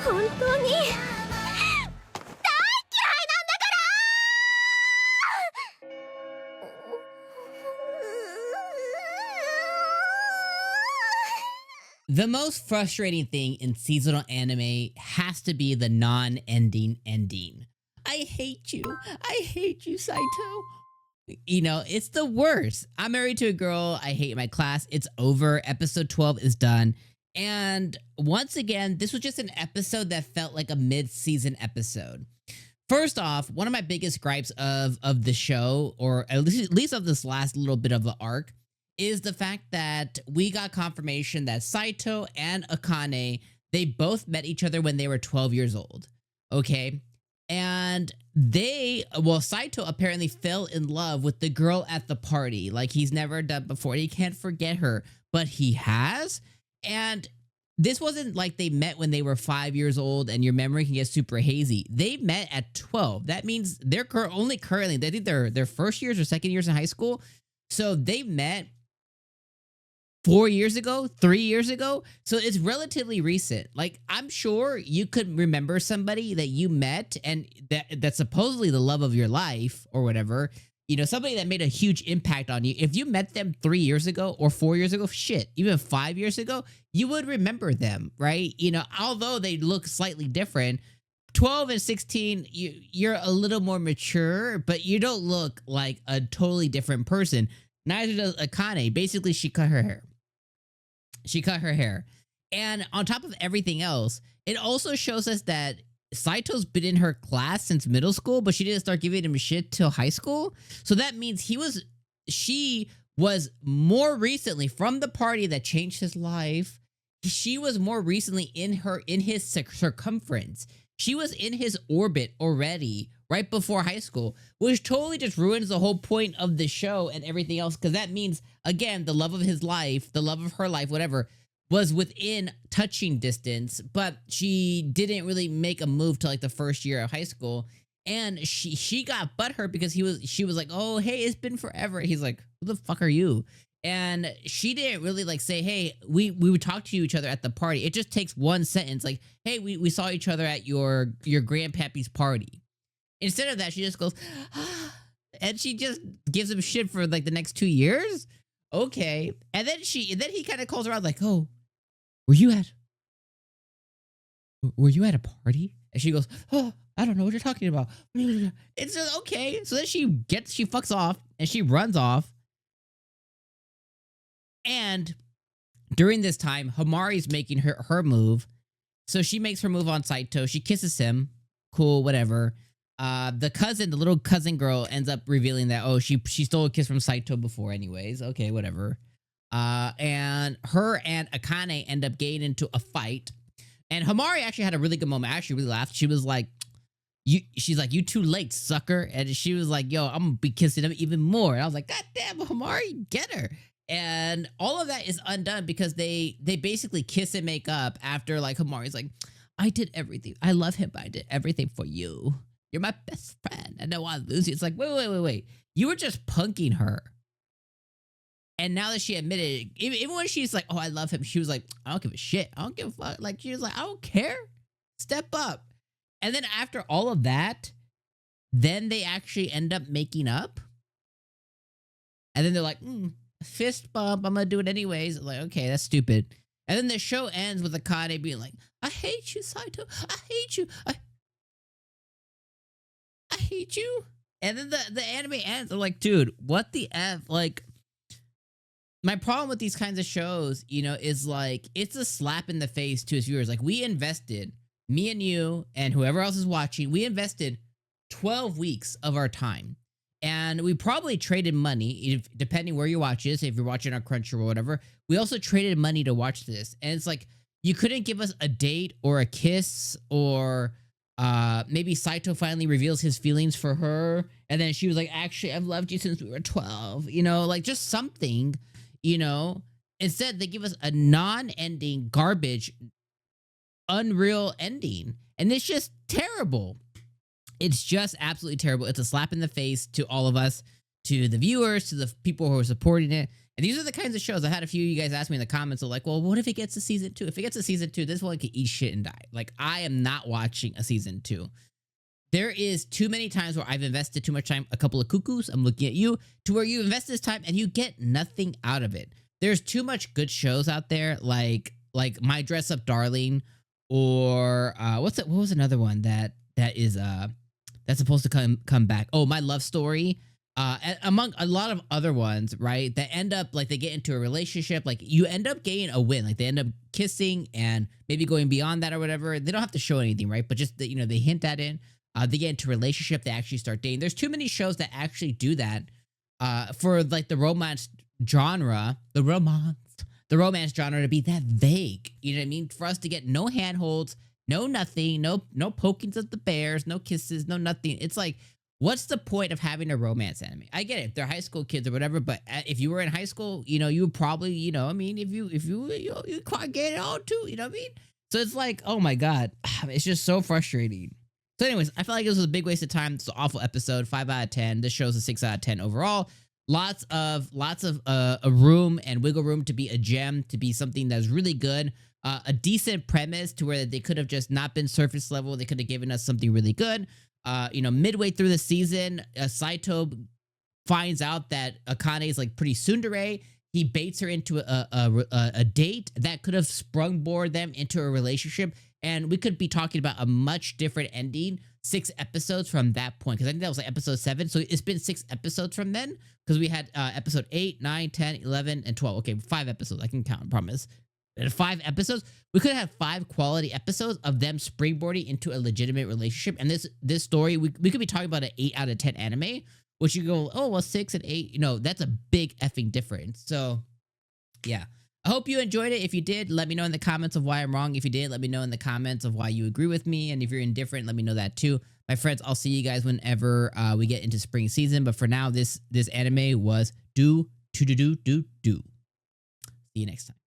本当に大嫌いなんだから。 The most frustrating thing in seasonal anime has to be the non-ending ending. I hate you. I hate you, Saito. You know, it's the worst. I'm married to a girl. I hate my class. It's over. Episode 12 is done. And once again, this was just an episode that felt like a mid-season episode. First off, one of my biggest gripes of the show, or at least of this last little bit of the arc, is the fact that we got confirmation that Saito and Akane, they both met each other when they were 12 years old. Okay? And Saito apparently fell in love with the girl at the party like he's never done before. He can't forget her, but he has. And this wasn't like they met when they were 5 years old and your memory can get super hazy. They met at 12. That means they're only currently, they think their first years or second years in high school. So they met 4 years ago, 3 years ago. So it's relatively recent. Like, I'm sure you could remember somebody that you met and that's supposedly the love of your life or whatever. You know, somebody that made a huge impact on you. If you met them 3 years ago or 4 years ago, shit, even 5 years ago, you would remember them, right? You know, although they look slightly different, 12 and 16, you're a little more mature, but you don't look like a totally different person. Neither does Akane. Basically, she cut her hair. She cut her hair. And on top of everything else, it also shows us that Saito's been in her class since middle school, but she didn't start giving him shit till high school. So that means she was more recently from the party that changed his life. She was more recently in his circumference. She was in his orbit already right before high school, which totally just ruins the whole point of the show and everything else. Because that means, again, the love of his life, the love of her life, whatever, was within touching distance, but she didn't really make a move to like the first year of high school. And she got butthurt because she was like, oh, hey, it's been forever. He's like, who the fuck are you? And she didn't really like say, hey, we would talk to each other at the party. It just takes one sentence like, hey, we saw each other at your grandpappy's party. Instead of that, she just goes, and she just gives him shit for like the next 2 years. Okay. And then he kind of calls her out like, oh, were you at a party? And she goes, oh, I don't know what you're talking about. It's just okay. So then she fucks off and she runs off. And during this time, Hamari's making her move. So she makes her move on Saito. She kisses him. Cool, whatever. The little cousin girl ends up revealing that, oh, she stole a kiss from Saito before anyways. Okay, whatever. And her and Akane end up getting into a fight. And Hamari actually had a really good moment. I actually really laughed. She was like, she's like, you too late, sucker. And she was like, yo, I'm gonna be kissing him even more. And I was like, God damn, Hamari, get her. And all of that is undone because they basically kiss and make up after like Hamari's like, I did everything. I love him, but I did everything for you. You're my best friend. I know I lose you. It's like, wait. You were just punking her. And now that she admitted it, even when she's like, oh, I love him, she was like, I don't give a shit. I don't give a fuck. Like, she was like, I don't care. Step up. And then after all of that, then they actually end up making up. And then they're like, fist bump. I'm going to do it anyways. I'm like, okay, that's stupid. And then the show ends with Akane being like, I hate you, Saito. I hate you. I hate you. And then the anime ends. I'm like, dude, what the F? Like, my problem with these kinds of shows, you know, is like, it's a slap in the face to its viewers. Like, we invested, me and you and whoever else is watching, we invested 12 weeks of our time. And we probably traded money, depending where you watch this, if you're watching on Crunchyroll or whatever. We also traded money to watch this. And it's like, you couldn't give us a date or a kiss, or maybe Saito finally reveals his feelings for her. And then she was like, actually, I've loved you since we were 12. You know, like just something, you know. Instead, they give us a non-ending, garbage, unreal ending. And it's just terrible. It's just absolutely terrible. It's a slap in the face to all of us, to the viewers, to the people who are supporting it. And these are the kinds of shows. I had a few of you guys ask me in the comments, of like, well, what if it gets to season 2? If it gets to season 2, this one could eat shit and die. Like, I am not watching a season 2. There is too many times where I've invested too much time. A couple of cuckoos, I'm looking at you, to where you invest this time and you get nothing out of it. There's too much good shows out there, like My Dress Up Darling, or what was another one that's supposed to come back? Oh, My Love Story. Among a lot of other ones, right? That end up like they get into a relationship, like you end up getting a win, like they end up kissing and maybe going beyond that or whatever. They don't have to show anything, right? But just that, you know, they hint at it. They get into a relationship, they actually start dating. There's too many shows that actually do that. For like the romance genre, the romance genre to be that vague. You know what I mean? For us to get no handholds, no nothing, no pokings of the bears, no kisses, no nothing. It's like, what's the point of having a romance anime? I get it, they're high school kids or whatever, but if you were in high school, you know, you would probably, you know, I mean, if you quite get it all too, you know what I mean? So it's like, oh my god, it's just so frustrating. So anyways, I felt like this was a big waste of time. It's an awful episode, 5 out of 10. This show's a 6 out of 10 overall. Lots of a room and wiggle room to be a gem, to be something that's really good. A decent premise to where they could have just not been surface level. They could have given us something really good. You know, midway through the season, Saito finds out that Akane is like pretty tsundere. He baits her into a date that could have sprungboard them into a relationship, and we could be talking about a much different ending 6 episodes from that point, because I think that was like episode 7. So it's been 6 episodes from then, because we had episode 8, 9, 10, 11, and 12. Okay, 5 episodes. I can count, I promise. 5 episodes. We could have 5 quality episodes of them springboarding into a legitimate relationship. And this story, we could be talking about an 8 out of 10 anime, which you go, oh, well, 6 and 8, you know, that's a big effing difference. So, yeah. I hope you enjoyed it. If you did, let me know in the comments of why I'm wrong. If you did, let me know in the comments of why you agree with me. And if you're indifferent, let me know that too. My friends, I'll see you guys whenever we get into spring season. But for now, this anime was do. See you next time.